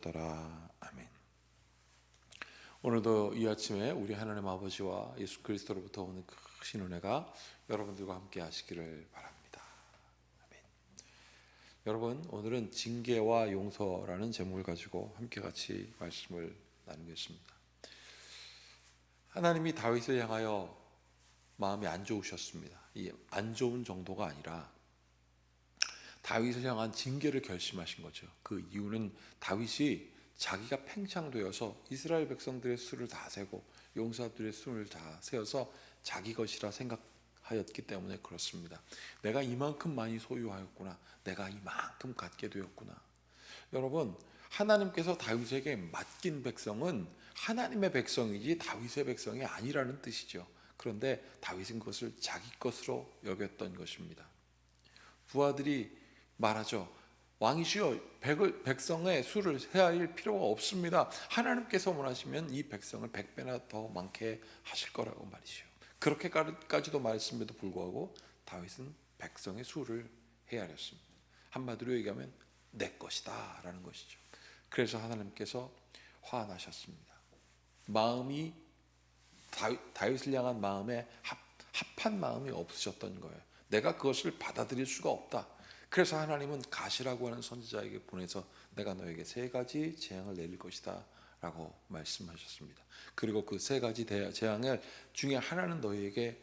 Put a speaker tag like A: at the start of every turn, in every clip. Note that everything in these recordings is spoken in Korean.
A: 더라. 아멘. 오늘도 이 아침에 우리 하나님 아버지와 예수 그리스도로부터 오는 크신 은혜가 여러분들과 함께 하시기를 바랍니다. 아멘. 여러분, 오늘은 징계와 용서라는 제목을 가지고 함께 같이 말씀을 나누겠습니다. 하나님이 다윗을 향하여 마음이 안 좋으셨습니다. 이 안 좋은 정도가 아니라 다윗을 향한 징계를 결심하신 거죠. 그 이유는 다윗이 자기가 팽창되어서 이스라엘 백성들의 수를 다 세고 용사들의 수를 다 세어서 자기 것이라 생각하였기 때문에 그렇습니다. 내가 이만큼 많이 소유하였구나, 내가 이만큼 갖게 되었구나. 여러분, 하나님께서 다윗에게 맡긴 백성은 하나님의 백성이지 다윗의 백성이 아니라는 뜻이죠. 그런데 다윗은 그것을 자기 것으로 여겼던 것입니다. 부하들이 말하죠. 왕이시여, 백성의 수를 헤아릴 필요가 없습니다. 하나님께서 원하시면 이 백성을 100배나 더 많게 하실 거라고 말이죠. 그렇게까지도 말했음에도 불구하고 다윗은 백성의 수를 헤아렸습니다. 한마디로 얘기하면 내 것이다 라는 것이죠. 그래서 하나님께서 화나셨습니다. 마음이 다윗을 향한 마음에 합한 마음이 없으셨던 거예요. 내가 그것을 받아들일 수가 없다. 그래서 하나님은 가시라고 하는 선지자에게 보내서 내가 너에게 3가지 재앙을 내릴 것이다 라고 말씀하셨습니다. 그리고 그 3가지 재앙을 중에 하나는 너에게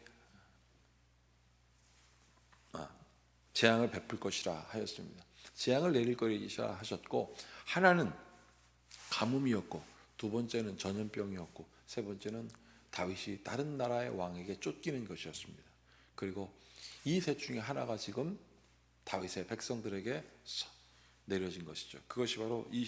A: 재앙을 베풀 것이라 하였습니다. 재앙을 내릴 것이라 하셨고, 하나는 가뭄이었고, 2번째는 전염병이었고, 3번째는 다윗이 다른 나라의 왕에게 쫓기는 것이었습니다. 그리고 이 셋 중에 하나가 지금 다윗의 백성들에게 내려진 것이죠. 그것이 바로 이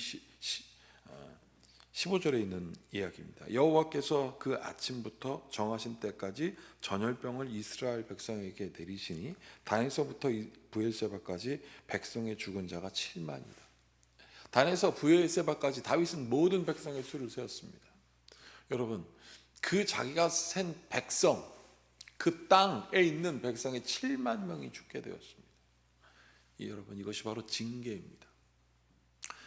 A: 15절에 있는 이야기입니다. 여호와께서 그 아침부터 정하신 때까지 전염병을 이스라엘 백성에게 내리시니 단에서부터 브엘세바까지 백성의 죽은 자가 7만이다. 단에서 브엘세바까지 다윗은 모든 백성의 수를 세었습니다. 여러분, 그 자기가 센 백성, 그 땅에 있는 백성의 7만 명이 죽게 되었습니다. 여러분, 이것이 바로 징계입니다.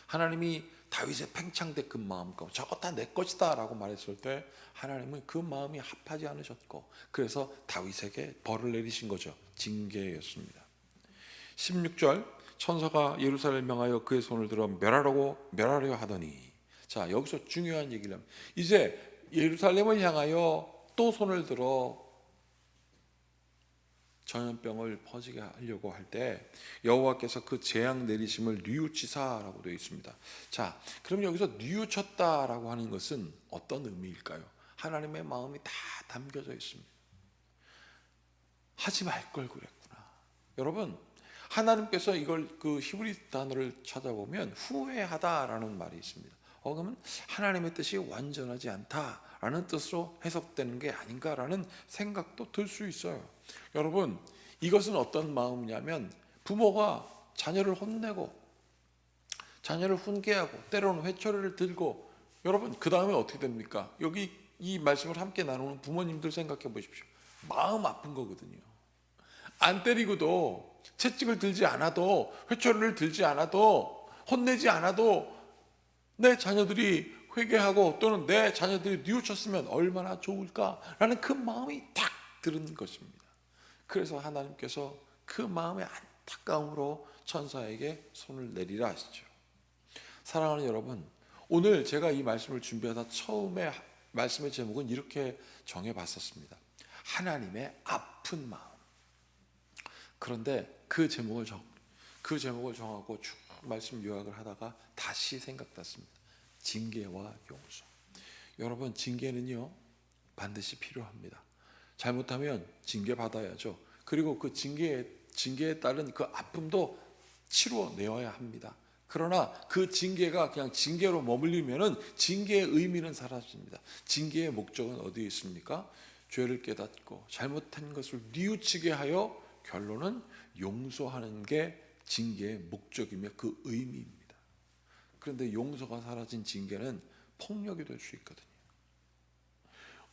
A: 하나님이 다윗의 팽창된 그 마음과 저것 다 내 것이다 라고 말했을 때 하나님은 그 마음이 합하지 않으셨고, 그래서 다윗에게 벌을 내리신 거죠. 징계였습니다. 16절, 천사가 예루살렘 명하여 그의 손을 들어 멸하려 하더니, 자, 여기서 중요한 얘기를 합니다. 이제 예루살렘을 향하여 또 손을 들어 전염병을 퍼지게 하려고 할 때 여호와께서 그 재앙 내리심을 뉘우치사라고 되어 있습니다. 자, 그럼 여기서 뉘우쳤다라고 하는 것은 어떤 의미일까요? 하나님의 마음이 다 담겨져 있습니다. 하지 말 걸 그랬구나. 여러분, 하나님께서 이걸 그 히브리 단어를 찾아보면 후회하다라는 말이 있습니다. 그러면 하나님의 뜻이 완전하지 않다라는 뜻으로 해석되는 게 아닌가라는 생각도 들 수 있어요. 여러분, 이것은 어떤 마음이냐면 부모가 자녀를 혼내고 자녀를 훈계하고 때로는 회초리를 들고, 여러분, 그 다음에 어떻게 됩니까? 여기 이 말씀을 함께 나누는 부모님들 생각해 보십시오. 마음 아픈 거거든요. 안 때리고도, 채찍을 들지 않아도, 회초리를 들지 않아도, 혼내지 않아도 내 자녀들이 회개하고 또는 내 자녀들이 뉘우쳤으면 얼마나 좋을까라는 그 마음이 딱 드는 것입니다. 그래서 하나님께서 그 마음의 안타까움으로 천사에게 손을 내리라 하시죠. 사랑하는 여러분, 오늘 제가 이 말씀을 준비하다 처음에 말씀의 제목은 이렇게 정해봤었습니다. 하나님의 아픈 마음. 그런데 그 제목을 정하고 쭉 말씀 요약을 하다가 다시 생각났습니다. 징계와 용서. 여러분, 징계는요 반드시 필요합니다. 잘못하면 징계 받아야죠. 그리고 그 징계에 따른 그 아픔도 치루어내야 합니다. 그러나 그 징계가 그냥 징계로 머물리면은 징계의 의미는 사라집니다. 징계의 목적은 어디에 있습니까? 죄를 깨닫고 잘못한 것을 뉘우치게 하여 결론은 용서하는 게 징계의 목적이며 그 의미입니다. 그런데 용서가 사라진 징계는 폭력이 될 수 있거든요.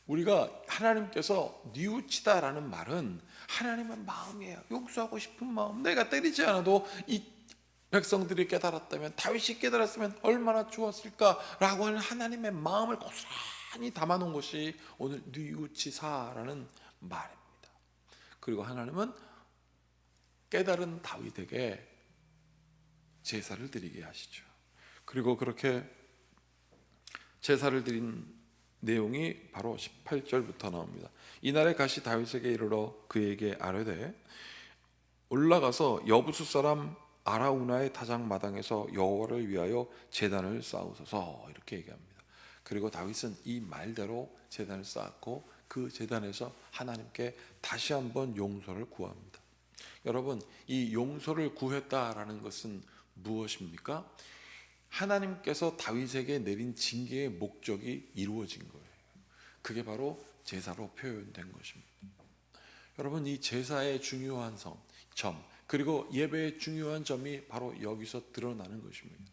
A: 우리가 하나님께서 뉘우치다라는 말은 하나님의 마음이에요. 용서하고 싶은 마음. 내가 때리지 않아도 이 백성들이 깨달았다면, 다윗이 깨달았으면 얼마나 좋았을까라고 하는 하나님의 마음을 고스란히 담아놓은 것이 오늘 뉘우치사라는 말입니다. 그리고 하나님은 깨달은 다윗에게 제사를 드리게 하시죠. 그리고 그렇게 제사를 드린 내용이 바로 18절부터 나옵니다. 이날에 가시 다윗에게 이르러 그에게 아뢰되 올라가서 여부수 사람 아라우나의 타작 마당에서 여호와를 위하여 제단을 쌓으소서, 이렇게 얘기합니다. 그리고 다윗은 이 말대로 제단을 쌓았고 그 제단에서 하나님께 다시 한번 용서를 구합니다. 여러분, 이 용서를 구했다라는 것은 무엇입니까? 하나님께서 다윗에게 내린 징계의 목적이 이루어진 거예요. 그게 바로 제사로 표현된 것입니다. 여러분, 이 제사의 중요한 점, 그리고 예배의 중요한 점이 바로 여기서 드러나는 것입니다.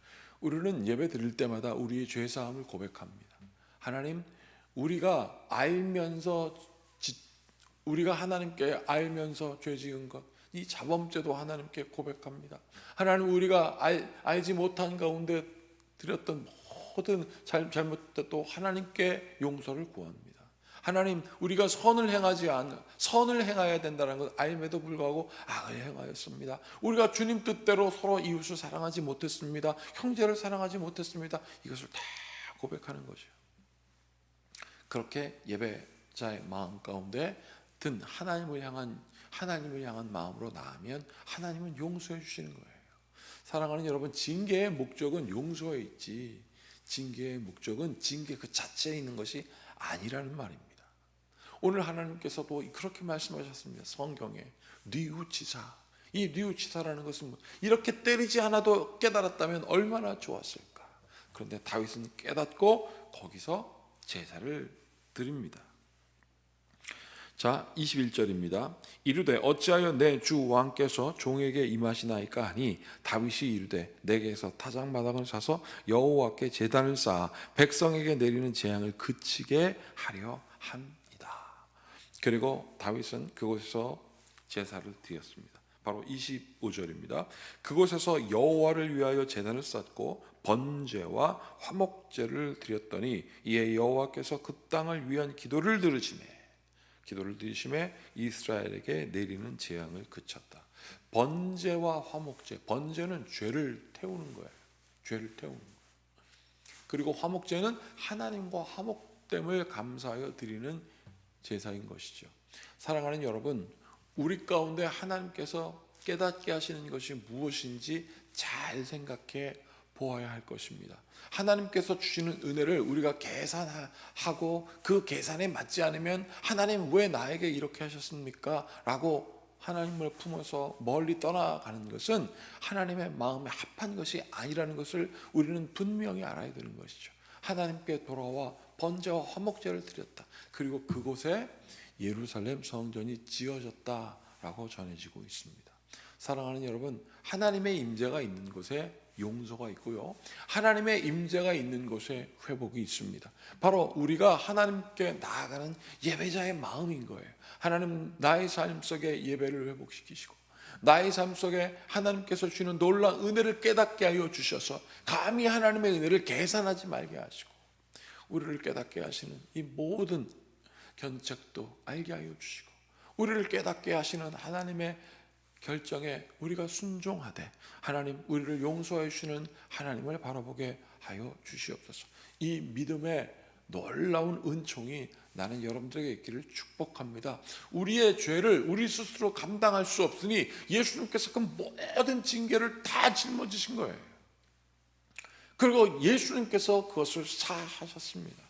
A: 우리는 예배 드릴 때마다 우리의 죄사함을 고백합니다. 하나님, 우리가 하나님께 알면서 죄 지은 것, 이 자범죄도 하나님께 고백합니다. 하나님, 우리가 알지 못한 가운데 드렸던 모든 잘못도 하나님께 용서를 구합니다. 하나님, 우리가 선을 행해야 된다는 것 알매도 불구하고 악을 행하였습니다. 우리가 주님 뜻대로 서로 이웃을 사랑하지 못했습니다. 형제를 사랑하지 못했습니다. 이것을 다 고백하는 거죠. 그렇게 예배자의 마음 가운데 든 하나님을 향한 마음으로 나아가면 하나님은 용서해 주시는 거예요. 사랑하는 여러분, 징계의 목적은 용서에 있지, 징계의 목적은 징계 그 자체에 있는 것이 아니라는 말입니다. 오늘 하나님께서도 그렇게 말씀하셨습니다. 성경에 뉘우치사, 이 뉘우치사라는 것은 이렇게 때리지 않아도 깨달았다면 얼마나 좋았을까. 그런데 다윗은 깨닫고 거기서 제사를 드립니다. 자, 21절입니다. 이르되 어찌하여 내 주 왕께서 종에게 임하시나이까 하니 다윗이 이르되 내게서 타작마당을 사서 여호와께 제단을 쌓아 백성에게 내리는 재앙을 그치게 하려 함이다. 그리고 다윗은 그곳에서 제사를 드렸습니다. 바로 25절입니다. 그곳에서 여호와를 위하여 제단을 쌓고 번제와 화목제를 드렸더니 이에 여호와께서 그 땅을 위한 기도를 들으시매 이스라엘에게 내리는 재앙을 그쳤다. 번제와 화목제, 번제는 죄를 태우는 거예요. 죄를 태우는 거예요. 그리고 화목제는 하나님과 화목됨을 감사하여 드리는 제사인 것이죠. 사랑하는 여러분, 우리 가운데 하나님께서 깨닫게 하시는 것이 무엇인지 잘 생각해 보아야 할 것입니다. 하나님께서 주시는 은혜를 우리가 계산하고 그 계산에 맞지 않으면 하나님 왜 나에게 이렇게 하셨습니까? 라고 하나님을 품어서 멀리 떠나가는 것은 하나님의 마음에 합한 것이 아니라는 것을 우리는 분명히 알아야 되는 것이죠. 하나님께 돌아와 번제와 화목제를 드렸다. 그리고 그곳에 예루살렘 성전이 지어졌다라고 전해지고 있습니다. 사랑하는 여러분, 하나님의 임재가 있는 곳에 용서가 있고요, 하나님의 임재가 있는 곳에 회복이 있습니다. 바로 우리가 하나님께 나아가는 예배자의 마음인 거예요. 하나님, 나의 삶 속에 예배를 회복시키시고 나의 삶 속에 하나님께서 주시는 놀라운 은혜를 깨닫게 하여 주셔서 감히 하나님의 은혜를 계산하지 말게 하시고 우리를 깨닫게 하시는 이 모든 견책도 알게 하여 주시고 우리를 깨닫게 하시는 하나님의 결정에 우리가 순종하되 하나님, 우리를 용서해 주시는 하나님을 바라보게 하여 주시옵소서. 이 믿음의 놀라운 은총이 나는 여러분들에게 있기를 축복합니다. 우리의 죄를 우리 스스로 감당할 수 없으니 예수님께서 그 모든 징계를 다 짊어지신 거예요. 그리고 예수님께서 그것을 사하셨습니다.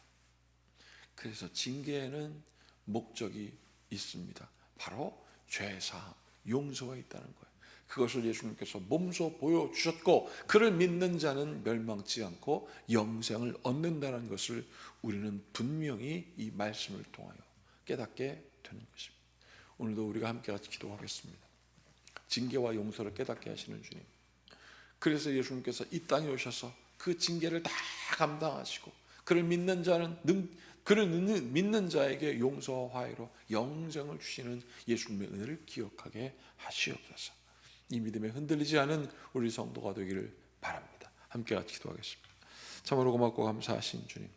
A: 그래서 징계에는 목적이 있습니다. 바로 죄사함, 용서가 있다는 거예요. 그것을 예수님께서 몸소 보여주셨고 그를 믿는 자는 멸망치 않고 영생을 얻는다는 것을 우리는 분명히 이 말씀을 통하여 깨닫게 되는 것입니다. 오늘도 우리가 함께 같이 기도하겠습니다. 징계와 용서를 깨닫게 하시는 주님, 그래서 예수님께서 이 땅에 오셔서 그 징계를 다 감당하시고 그를 믿는 자에게 용서와 화해로 영생을 주시는 예수님의 은혜를 기억하게 하시옵소서. 이 믿음에 흔들리지 않은 우리 성도가 되기를 바랍니다. 함께 같이 기도하겠습니다. 참으로 고맙고 감사하신 주님,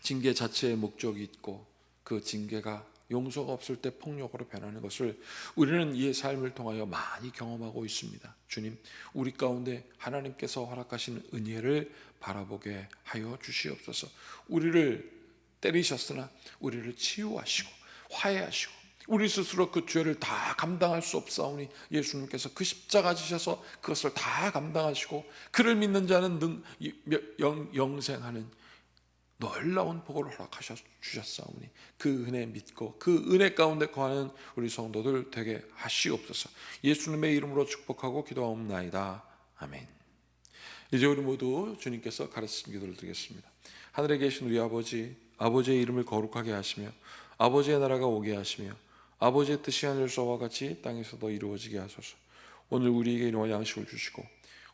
A: 징계 자체에 목적이 있고 그 징계가 용서가 없을 때 폭력으로 변하는 것을 우리는 이의 삶을 통하여 많이 경험하고 있습니다. 주님, 우리 가운데 하나님께서 허락하신 은혜를 바라보게 하여 주시옵소서. 우리를 때리셨으나 우리를 치유하시고 화해하시고 우리 스스로 그 죄를 다 감당할 수 없사오니 예수님께서 그 십자가 지셔서 그것을 다 감당하시고 그를 믿는 자는 영생하는 놀라운 복을 허락하셔 주셨사오니 그 은혜 믿고 그 은혜 가운데 거하는 우리 성도들 되게 하시옵소서. 예수님의 이름으로 축복하고 기도하옵나이다. 아멘. 이제 우리 모두 주님께서 가르치신 기도를 드리겠습니다. 하늘에 계신 우리 아버지, 아버지의 이름을 거룩하게 하시며 아버지의 나라가 오게 하시며 아버지의 뜻이 하늘에서와 같이 땅에서도 이루어지게 하소서. 오늘 우리에게 일용할 양식을 주시고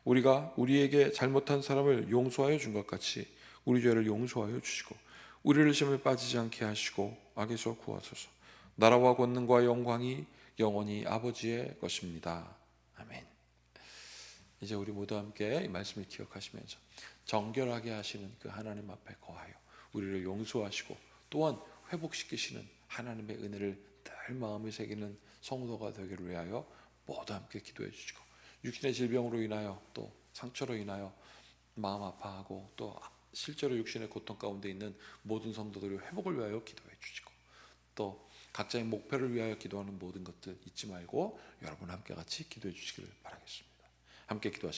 A: 우리가 우리에게 잘못한 사람을 용서하여 준 것 같이 우리 죄를 용서하여 주시고 우리를 시험에 빠지지 않게 하시고 악에서 구하소서. 나라와 권능과 영광이 영원히 아버지의 것입니다. 아멘. 이제 우리 모두 함께 이 말씀을 기억하시면서 정결하게 하시는 그 하나님 앞에 거하여 우리를 용서하시고 또한 회복시키시는 하나님의 은혜를 늘 마음에 새기는 성도가 되기를 위하여 모두 함께 기도해 주시고 육신의 질병으로 인하여 또 상처로 인하여 마음 아파하고 또 실제로 육신의 고통 가운데 있는 모든 성도들의 회복을 위하여 기도해 주시고 또 각자의 목표를 위하여 기도하는 모든 것들 잊지 말고 여러분 함께 같이 기도해 주시기를 바라겠습니다. 함께 기도하시겠습니다.